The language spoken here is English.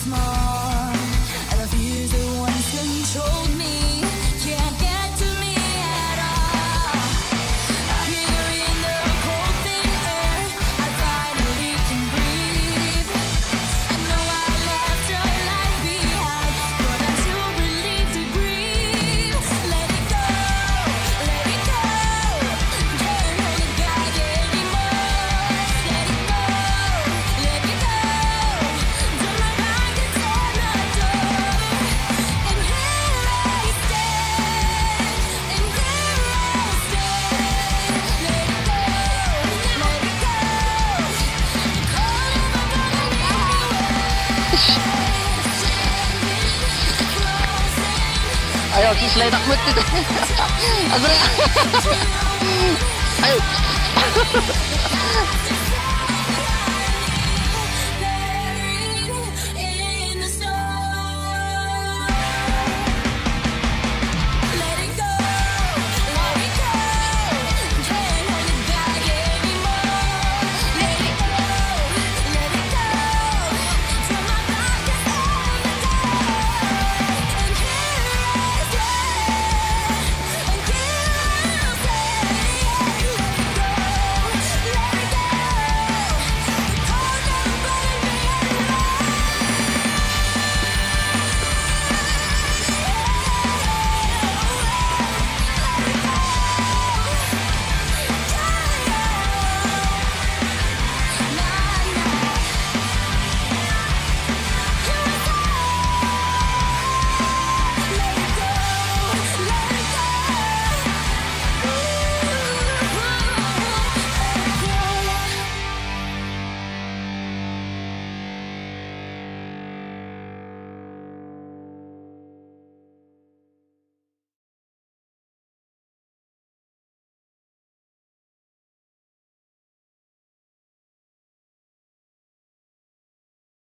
more. And the fears that once controlled me can't get to me at all. Here in the cold thin air, I finally can breathe. I know I left a life behind, but I'm too relieved to breathe. Let it go, let it go. Can't hold it back anymore. Let it go, let it go. Turn my back and slam the door. And here I stand, and here I'll stay. Let it go, let it go. Call never gonna leave me Ayo, si Slay takmut dito. Agre. Ayo.